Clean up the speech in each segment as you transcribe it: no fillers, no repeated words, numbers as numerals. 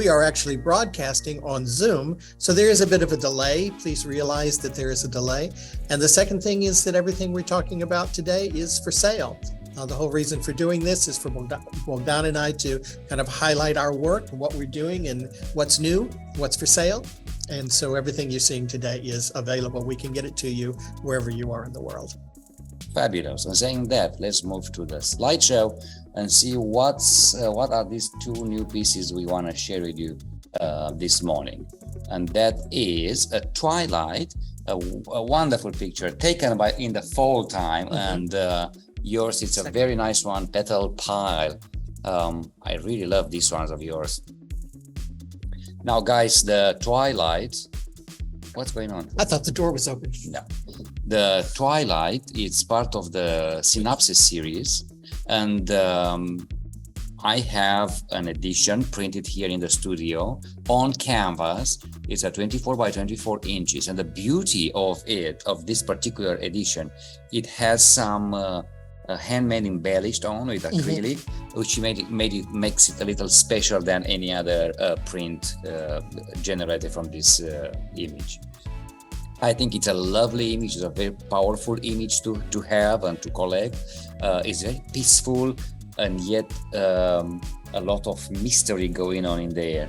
we are actually broadcasting on Zoom. So there is a bit of a delay. Please realize that there is a delay. And the second thing is that everything we're talking about today is for sale. The whole reason for doing this is for Bogdan and I to kind of highlight our work, what we're doing and what's new, what's for sale. And so everything you're seeing today is available. We can get it to you wherever you are in the world. Fabulous. And saying that, let's move to the slideshow and see what are these two new pieces we want to share with you this morning. And that is a twilight, a wonderful picture taken in the fall time. And yours, it's a very nice one, petal pile. I really love these ones of yours. Now, guys, the twilight, what's going on? I thought the door was open. No. The twilight, it's part of the Synopsis series. And I have an edition printed here in the studio on canvas. It's a 24 by 24 inches. And the beauty of this particular edition, it has some handmade embellished on with acrylic, which makes it a little special than any other print generated from this image. I think it's a lovely image. It's a very powerful image to have and to collect. It's very peaceful and yet a lot of mystery going on in there,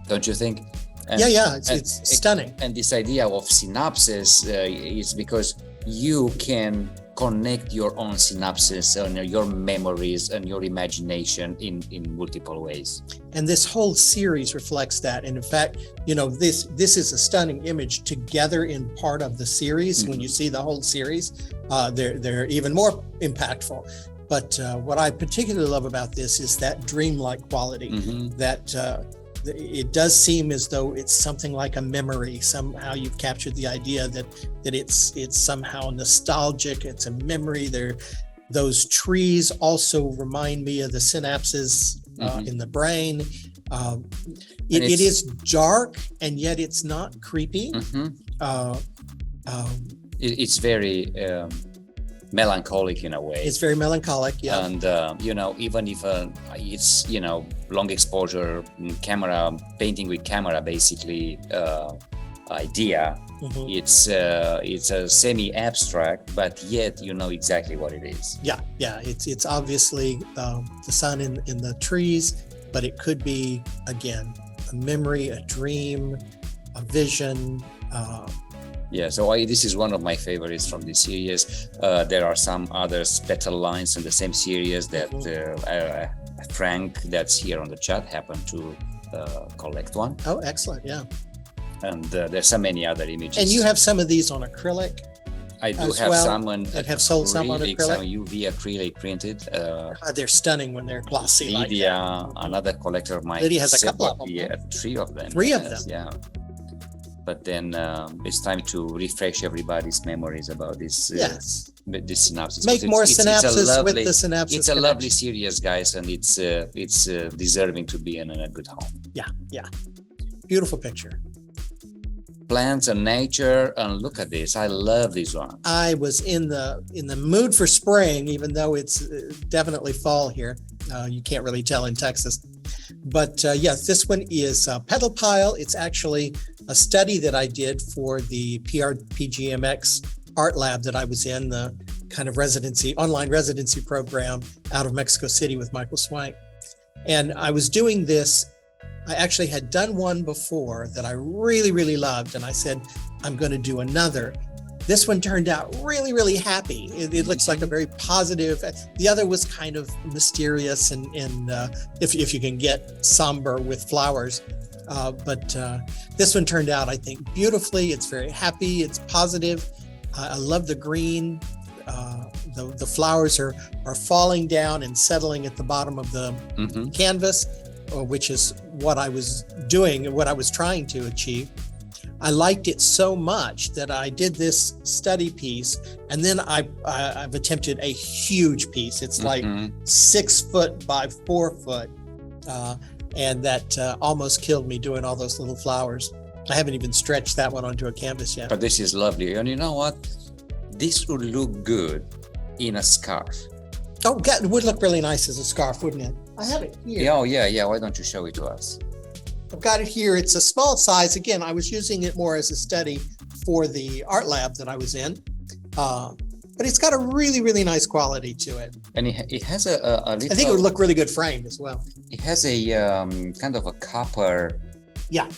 don't you think? And, it's stunning. And this idea of synopsis is because you can connect your own synapses and your memories and your imagination in multiple ways. And this whole series reflects that. And in fact, this is a stunning image together in part of the series. When you see the whole series, they're even more impactful. But what I particularly love about this is that dreamlike quality, that it does seem as though it's something like a memory. Somehow you've captured the idea that it's somehow nostalgic. It's a memory. Those trees also remind me of the synapses in the brain. It is dark and yet it's not creepy. It's very melancholic in a way. It's very melancholic, yeah. And even if it's long exposure camera, painting with camera basically idea, it's a semi-abstract, but yet you know exactly what it is. Yeah, it's obviously the sun in the trees, but it could be again a memory, a dream, a vision. So this is one of my favorites from this series. There are some other petal lines in the same series that Frank, that's here on the chat, happened to collect one. Oh, excellent, yeah. And there's so many other images. And you have some of these on acrylic? I do have some that have sold some on acrylic. Some UV acrylic printed. They're stunning when they're glossy. Lydia, another collector of mine. Lydia has a couple of them. Yeah, three of them. Three of them. Yeah. But then it's time to refresh everybody's memories about this. This synopsis. Make more synapses with the synapses. It's a lovely series, guys, and it's deserving to be in a good home. Yeah. Beautiful picture. Plants and nature, and look at this. I love this one. I was in the mood for spring, even though it's definitely fall here. You can't really tell in Texas. But yes, this one is Petal Pile. It's actually a study that I did for the PGMX art lab that I was in, the kind of online residency program out of Mexico City with Michael Swank. And I was doing this. I actually had done one before that I really, really loved. And I said, I'm going to do another. This one turned out really, really happy. It looks like a very positive. The other was kind of mysterious and if you can get somber with flowers. But this one turned out, I think, beautifully. It's very happy. It's positive. I love the green. The flowers are falling down and settling at the bottom of the canvas, which is what I was doing and what I was trying to achieve. I liked it so much that I did this study piece, and then I've attempted a huge piece. It's like 6 foot by 4 foot, and that almost killed me doing all those little flowers. I haven't even stretched that one onto a canvas yet. But this is lovely, and you know what? This would look good in a scarf. Oh, it would look really nice as a scarf, wouldn't it? I have it here. Yeah, yeah. Why don't you show it to us? I've got it here. It's a small size. Again, I was using it more as a study for the art lab that I was in. But it's got a really, really nice quality to it. And it has a little... I think it would look really good framed as well. It has a kind of a copper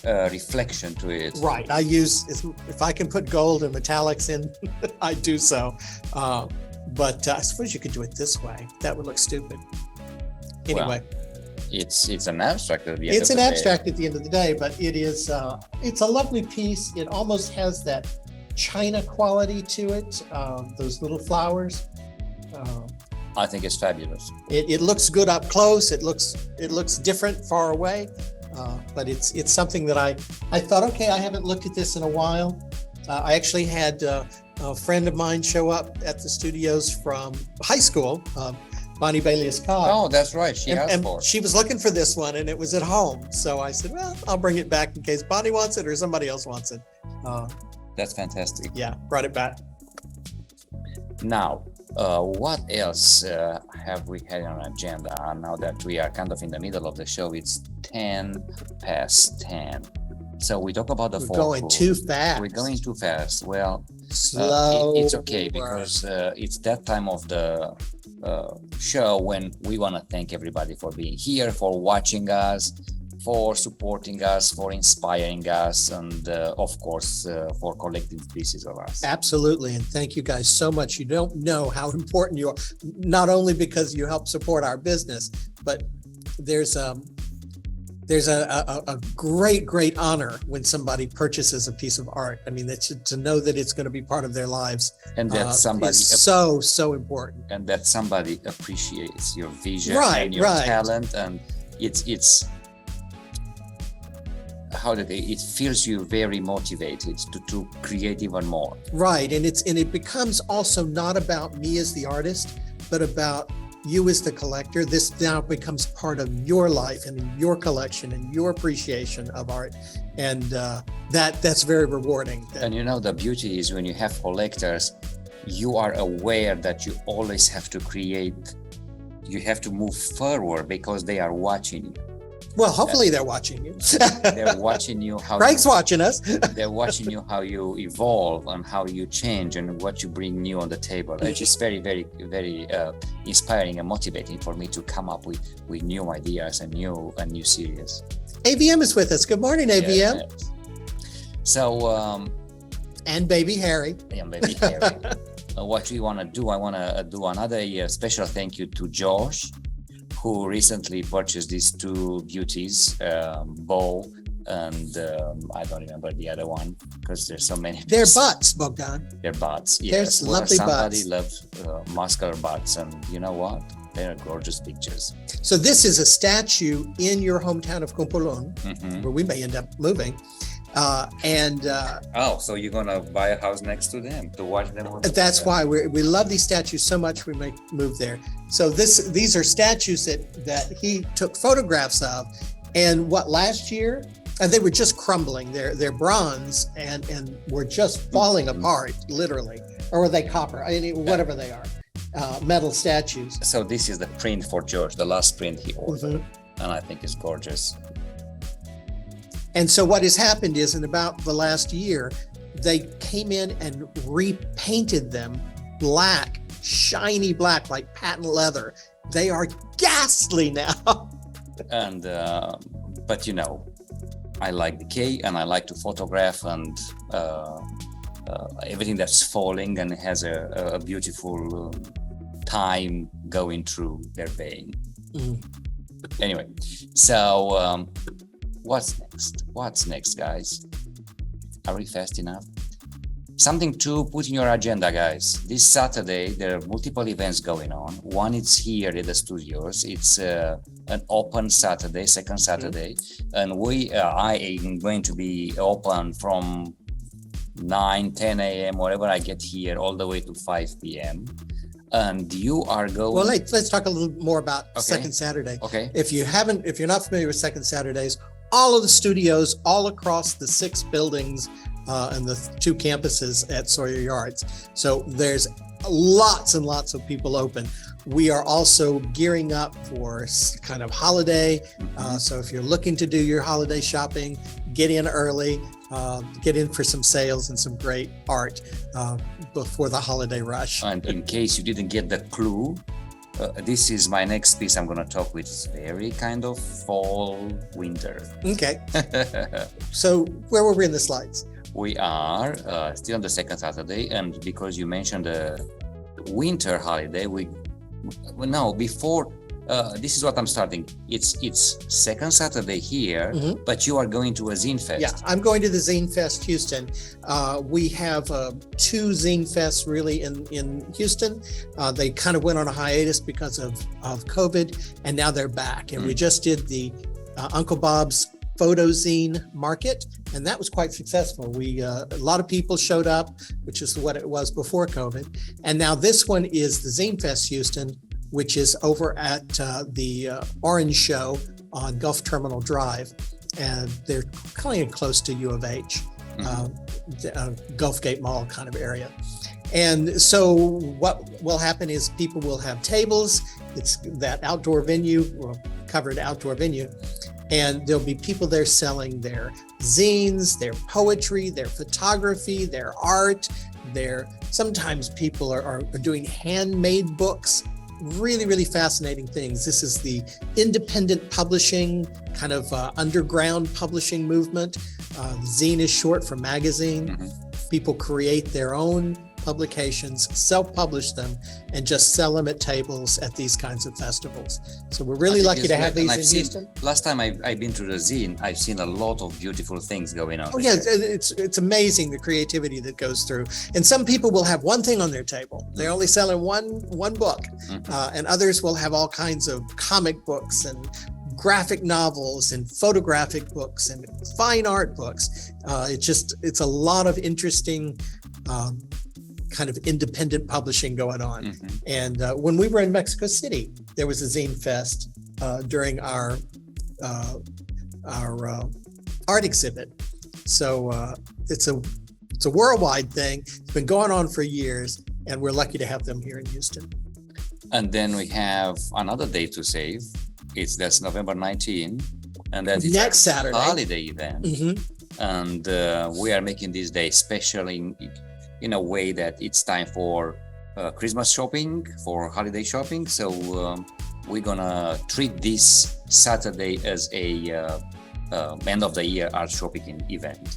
reflection to it. Right. I use, if I can put gold and metallics in, I do so. But I suppose you could do it this way. That would look stupid. Anyway. Well, it's an abstract at the end It's of an the abstract day. at the end of the day, but it is, it's a lovely piece. It almost has that China quality to it, those little flowers. I think it's fabulous. It looks good up close. It looks different far away, but it's something that I thought, okay, I haven't looked at this in a while. I actually had a friend of mine show up at the studios from high school, Bonnie Bailey-Scott. Oh, that's right. She asked and for it. she was looking for this one, and it was at home. So I said, well, I'll bring it back in case Bonnie wants it or somebody else wants it. That's fantastic. Yeah, brought it back. Now, what else have we had on our agenda? Now that we are kind of in the middle of the show, it's 10:10. So we talk about the We're folk going food. too fast. We're going too fast. Well, Slow. it's okay because it's that time of the show when we want to thank everybody for being here, for watching us, for supporting us, for inspiring us, and of course, for collecting pieces of us. Absolutely. And thank you guys so much. You don't know how important you are, not only because you help support our business, but there's a great honor when somebody purchases a piece of art. I mean, that's to know that it's going to be part of their lives. And that somebody is so important. And that somebody appreciates your vision Right, and your right. talent, and it's it feels you very motivated to create even more. Right. And it becomes also not about me as the artist, but about you as the collector. This now becomes part of your life and your collection and your appreciation of art. And that's very rewarding. And you know, the beauty is when you have collectors, you are aware that you always have to create, you have to move forward because they are watching you. Well, hopefully they're watching you. They're watching you how Greg's watching us. They're watching you how you evolve and how you change and what you bring new on the table. It's just very, very, very inspiring and motivating for me to come up with new ideas and new series. AVM is with us. Good morning, AVM. Yes. So and baby Harry. and baby Harry. What we want to do, I want to do another special thank you to Josh, who recently purchased these two beauties, Bo and I don't remember the other one because there's so many. They're butts, Bogdan. They're butts. There's Yes. lovely Somebody butts. loves muscular butts, and you know what? They're gorgeous pictures. So this is a statue in your hometown of Kumpulon, Mhm. where we may end up moving. Oh, so you're gonna buy a house next to them to watch them? That's why we love these statues so much. We may move there. So these are statues that he took photographs of, and last year, and they were just crumbling. They're bronze and were just falling apart, literally, or were they copper? Whatever they are, metal statues. So this is the print for George, the last print he ordered, Mhm. and I think it's gorgeous. And so what has happened is, in about the last year, they came in and repainted them black, shiny black, like patent leather. They are ghastly now. And but you know, I like decay and I like to photograph and everything that's falling and has a beautiful time going through their vein. Mm. Anyway, so what's next, guys? Are we fast enough? Something to put in your agenda, guys. This Saturday there are multiple events going on. One is here at the studios. It's an open Saturday, second Saturday, and I am going to be open from 9-10 a.m. wherever I get here, all the way to 5 p.m. And you are going. Well, let's talk a little more about Okay. Second Saturday. Okay. If you're not familiar with Second Saturdays, all of the studios all across the 6 buildings and the 2 campuses at Sawyer Yards. So there's lots and lots of people open. We are also gearing up for kind of holiday. So if you're looking to do your holiday shopping, get in early, get in for some sales and some great art before the holiday rush. And in case you didn't get the clue, this is my next piece I'm going to talk with. It's very kind of fall, winter. Okay. So where were we in the slides? We are still on the second Saturday, and because you mentioned the winter holiday, before this is what I'm starting. It's second Saturday here, but you are going to a Zine Fest. Yeah, I'm going to the Zine Fest Houston. We have 2 Zine Fests really in Houston. They kind of went on a hiatus because of COVID, and now they're back. And we just did the Uncle Bob's photo zine market, and that was quite successful. A lot of people showed up, which is what it was before COVID. And now this one is the Zine Fest Houston, which is over at the Orange Show on Gulf Terminal Drive, and they're kind of close to U of H, Gulf Gate Mall kind of area. And so what will happen is people will have tables. It's that outdoor venue, covered outdoor venue, and there'll be people there selling their zines, their poetry, their photography, their art. Sometimes people are doing handmade books. Really, really fascinating things. This is the independent publishing, kind of underground publishing movement. Zine is short for magazine. People create their own publications, self-publish them, and just sell them at tables at these kinds of festivals. So we're really lucky to have these in Houston. Last time I've been to the Zine, I've seen a lot of beautiful things going on. Oh yeah, it's amazing the creativity that goes through. And some people will have one thing on their table. They're only selling one book, and others will have all kinds of comic books and graphic novels and photographic books and fine art books. It's a lot of interesting kind of independent publishing going on. And when we were in Mexico City, there was a Zine Fest during our art exhibit. So it's a worldwide thing. It's been going on for years, and we're lucky to have them here in Houston. And then we have another day to save. That's November 19, and that is next Saturday holiday event. And we are making this day special in a way that it's time for Christmas shopping, for holiday shopping. So we're gonna treat this Saturday as a end of the year art shopping event.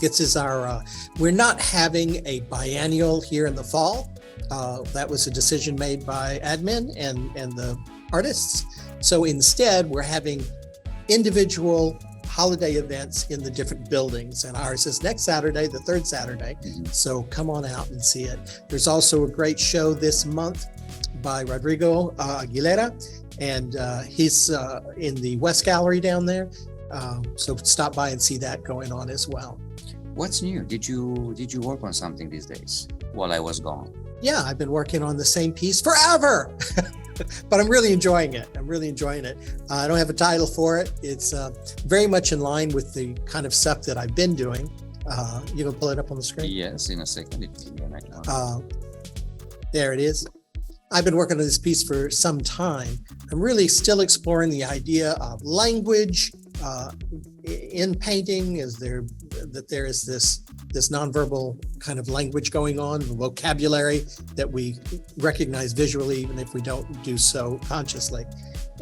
This is our, we're not having a biennial here in the fall. That was a decision made by admin and the artists. So instead, we're having individual holiday events in the different buildings, and ours is next Saturday, the third Saturday. So come on out and see it. There's also a great show this month by Rodrigo Aguilera, and he's in the West Gallery down there. So stop by and see that going on as well. What's new? Did you work on something these days while I was gone? Yeah, I've been working on the same piece forever. But I'm really enjoying it. I don't have a title for it. It's very much in line with the kind of stuff that I've been doing. You can pull it up on the screen? Yes, in a second. There it is. I've been working on this piece for some time. I'm really still exploring the idea of language in painting. There is this nonverbal kind of language going on, vocabulary that we recognize visually, even if we don't do so consciously.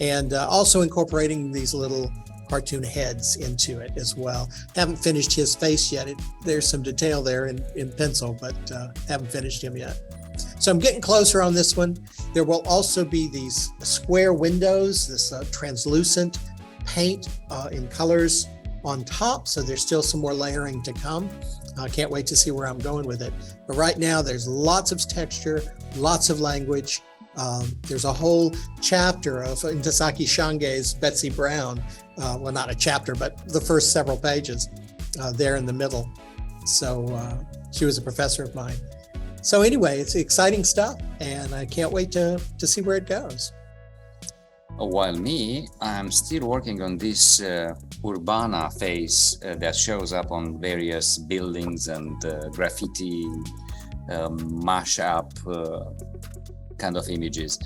And also incorporating these little cartoon heads into it as well. Haven't finished his face yet. There's some detail there in pencil, but haven't finished him yet. So I'm getting closer on this one. There will also be these square windows, this translucent paint in colors on top. So there's still some more layering to come. I can't wait to see where I'm going with it. But right now there's lots of texture, lots of language. There's a whole chapter of Ntasaki Shange's Betsy Brown. Well, not a chapter, but the first several pages there in the middle. So she was a professor of mine. So anyway, it's exciting stuff, and I can't wait to see where it goes. While I'm still working on this Urbana face that shows up on various buildings and graffiti mashup kind of images.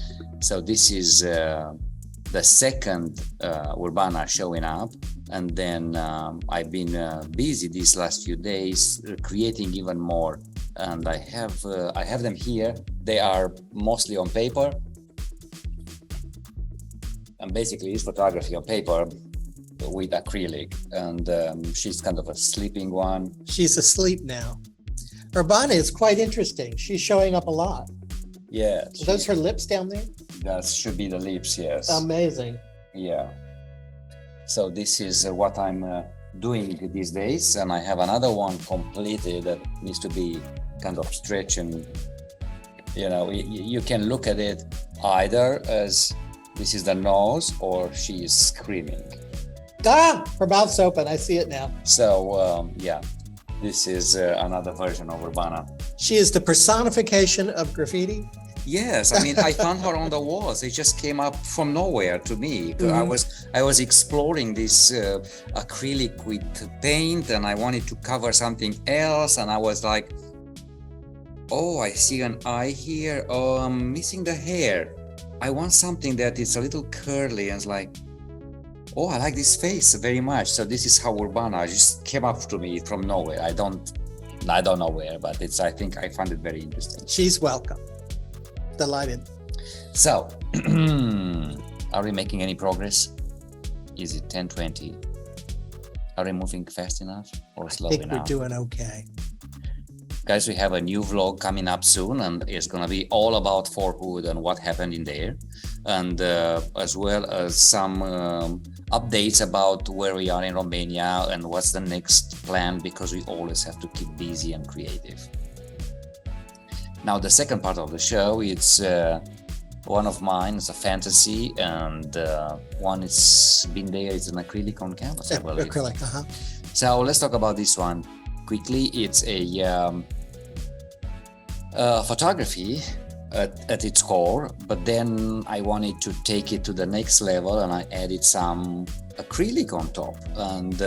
So this is the second Urbana showing up. And then I've been busy these last few days creating even more. And I have them here. They are mostly on paper. And basically it's photography on paper with acrylic. And she's kind of a sleeping one. She's asleep now. Urbana is quite interesting. She's showing up a lot. Yeah. Are those her lips down there? That should be the lips, yes. Amazing. Yeah. So this is what I'm doing these days. And I have another one completed that needs to be kind of stretched. And, you know, you can look at it either as this is the nose or she is screaming. Ah, her mouth's open. I see it now. So, yeah, this is another version of Urbana. She is the personification of graffiti. Yes, I mean, I found her on the walls. It just came up from nowhere to me. I was exploring this acrylic with paint, and I wanted to cover something else, and I was like, oh, I see an eye here. Oh, I'm missing the hair. I want something that is a little curly, and it's like, oh, I like this face very much. So this is how Urbana just came up to me from nowhere. I don't know where, but I think I found it very interesting. She's welcome. Delighted. So, are we making any progress? Is it 10:20? Are we moving fast enough or slow I think enough? we're doing okay. Guys, we have a new vlog coming up soon, and it's going to be all about Fort Hood and what happened in there, and as well as some updates about where we are in Romania and what's the next plan, because we always have to keep busy and creative. Now, the second part of the show, it's one of mine. It's a fantasy, and one it's been there. It's an acrylic on canvas, I believe. Acrylic, So let's talk about this one quickly. It's a photography at its core, but then I wanted to take it to the next level, and I added some acrylic on top, and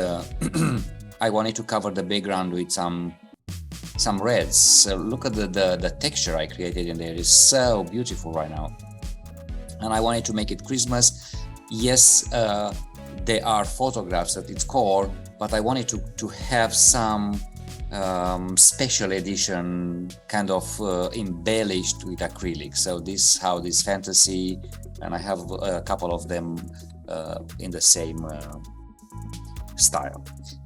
I wanted to cover the background with some reds. So look at the texture I created in there. It's so beautiful right now, and I wanted to make it Christmas. Yes, they are photographs at its core, but I wanted to have some special edition kind of embellished with acrylic. So this how this fantasy, and I have a couple of them in the same style.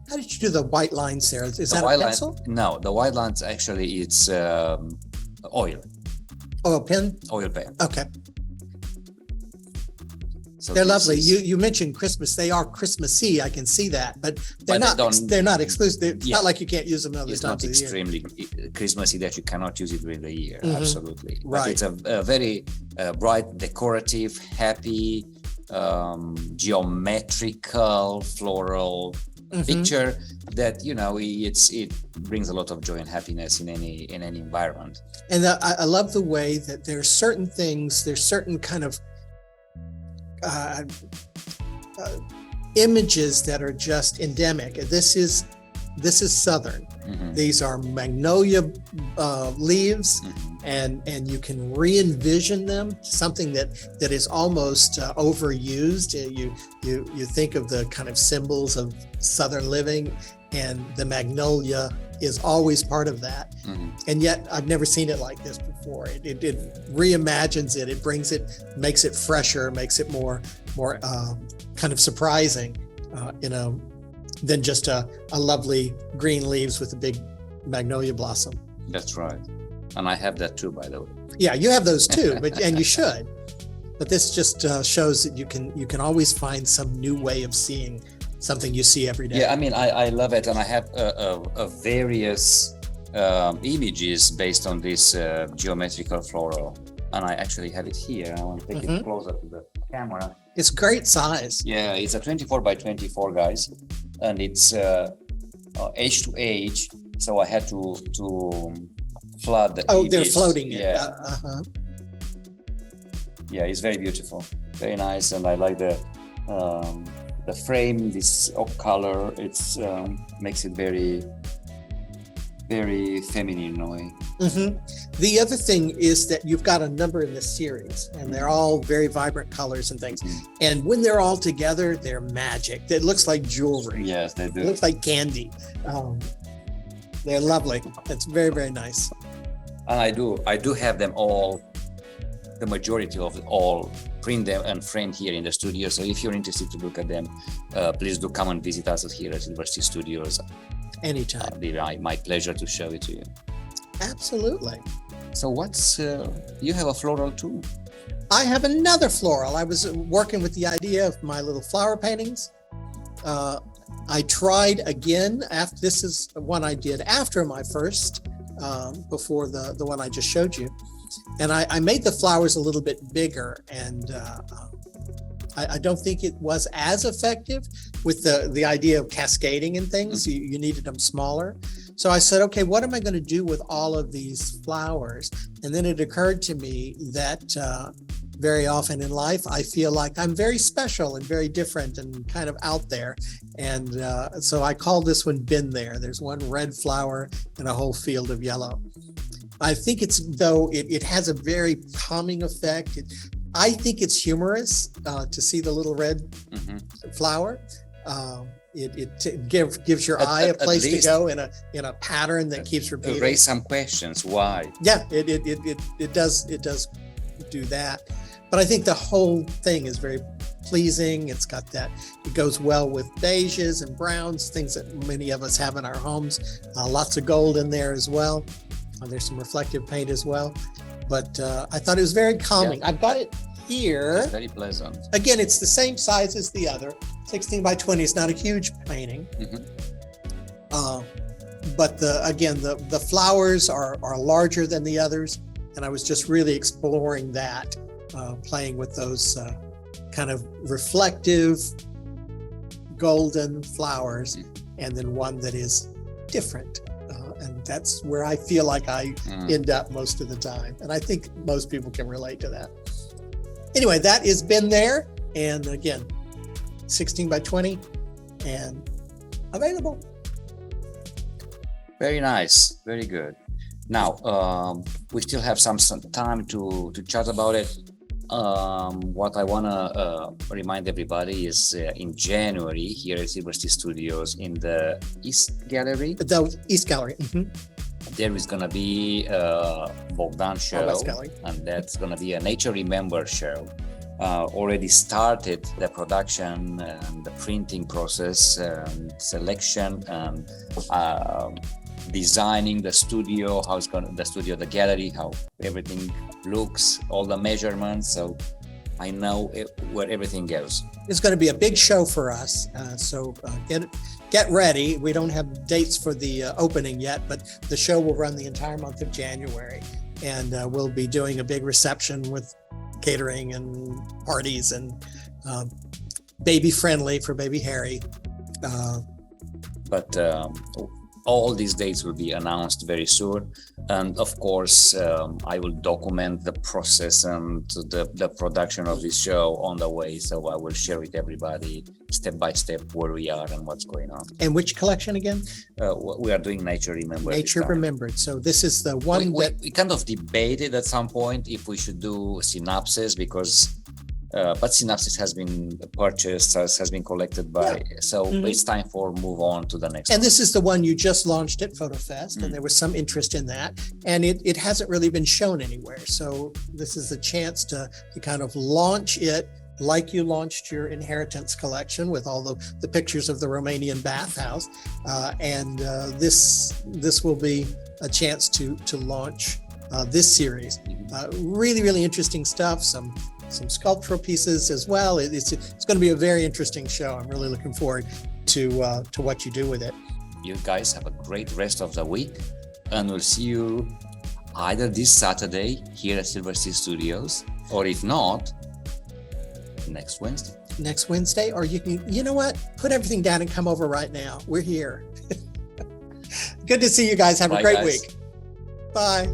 How did you do the white lines there? Is that a pencil? No, the white lines actually it's oil. Oh, a pen? Oil pen. Okay. So they're lovely. You mentioned Christmas. They are Christmassy. I can see that, but they're not exclusive. It's not like you can't use them other it's times not of the year. extremely Christmassy that you cannot use it during the year. Absolutely. Right. But it's a very bright, decorative, happy, geometrical, floral picture that, you know, it brings a lot of joy and happiness in any environment. And I love the way that there's certain things, there's certain kind of images that are just endemic. This is Southern. These are magnolia leaves, and you can re-envision them, something that is almost overused. You think of the kind of symbols of Southern living, and the magnolia is always part of that. And yet I've never seen it like this before. It reimagines it. It brings it, makes it fresher, makes it more kind of surprising, than just a lovely green leaves with a big magnolia blossom. That's right. And I have that too, by the way. Yeah, you have those too, and you should. But this just shows that you can always find some new way of seeing something you see every day. Yeah, I mean, I love it, and I have various images based on this geometrical floral, and I actually have it here. I want to take it closer to the camera. It's great size. Yeah, it's a 24 by 24, guys, and it's H to H. So I had to flood the image. They're floating. Yeah. Yeah, it's very beautiful, very nice, and I like the frame, this oak color. It's makes it very very feminine in a way. The other thing is that you've got a number in this series, and they're all very vibrant colors and things. And when they're all together, they're magic. It looks like jewelry. Yes, they do. It looks like candy. They're lovely. It's very, very nice. And I do have them all, the majority of it all, print them and framed here in the studio. So if you're interested to look at them, please do come and visit us here at University Studios. Anytime. It'll be my pleasure to show it to you. Absolutely. So you have a floral too? I have another floral. I was working with the idea of my little flower paintings. I tried again. This is one I did after my first, before the one I just showed you. And I made the flowers a little bit bigger, and I don't think it was as effective with the idea of cascading and things. You needed them smaller. So I said, okay, what am I going to do with all of these flowers? And then it occurred to me that very often in life, I feel like I'm very special and very different and kind of out there. And so I call this one Been There. There's one red flower and a whole field of yellow. I think it has a very calming effect. I think it's humorous to see the little red flower. It gives your eye a place to go in a pattern that keeps repeating. Raise some questions. Why? Yeah, it does do that. But I think the whole thing is very pleasing. It's got that. It goes well with beiges and browns, things that many of us have in our homes. Lots of gold in there as well. There's some reflective paint as well. But I thought it was very calming. I've got it here. It's very pleasant. Again, it's the same size as the other. 16 by 20 is not a huge painting. But the flowers are larger than the others. And I was just really exploring that, playing with those kind of reflective golden flowers, and then one that is different. And that's where I feel like I end up most of the time. And I think most people can relate to that. Anyway, that has Been There. And again, 16 by 20 and available. Very nice. Very good. Now, we still have some time to chat about it. What I want to remind everybody is in January here at University Studios in the East Gallery. The East Gallery. There is going to be a Bogdan show, West Gallery. And that's going to be a Nature Remember show. Already started the production and the printing process and selection and designing the studio, how it's going, the gallery, how everything looks, all the measurements. So I know where everything goes. It's going to be a big show for us. So get ready. We don't have dates for the opening yet, but the show will run the entire month of January, and we'll be doing a big reception with catering and parties and baby friendly for baby Harry. But all these dates will be announced very soon. And of course, I will document the process and the production of this show on the way. So I will share with everybody step by step where we are and what's going on. And which collection again? We are doing Nature Remembered. Nature Remembered. So this is the one we kind of debated at some point if we should do Synopsis because but Synopsis has been purchased, has been collected by, it's time for move on to the next one. And this is the one you just launched at PhotoFest, and there was some interest in that, and it hasn't really been shown anywhere. So this is a chance to kind of launch it like you launched your Inheritance collection with all the pictures of the Romanian bathhouse. And this will be a chance to launch this series. Really, really interesting stuff. Some sculptural pieces as well. It's going to be a very interesting show. I'm really looking forward to what you do with it. You guys have a great rest of the week, and we'll see you either this Saturday here at University Studios, or if not, next Wednesday. Next Wednesday, or you know what? Put everything down and come over right now. We're here. Good to see you guys. Have a great week. Bye.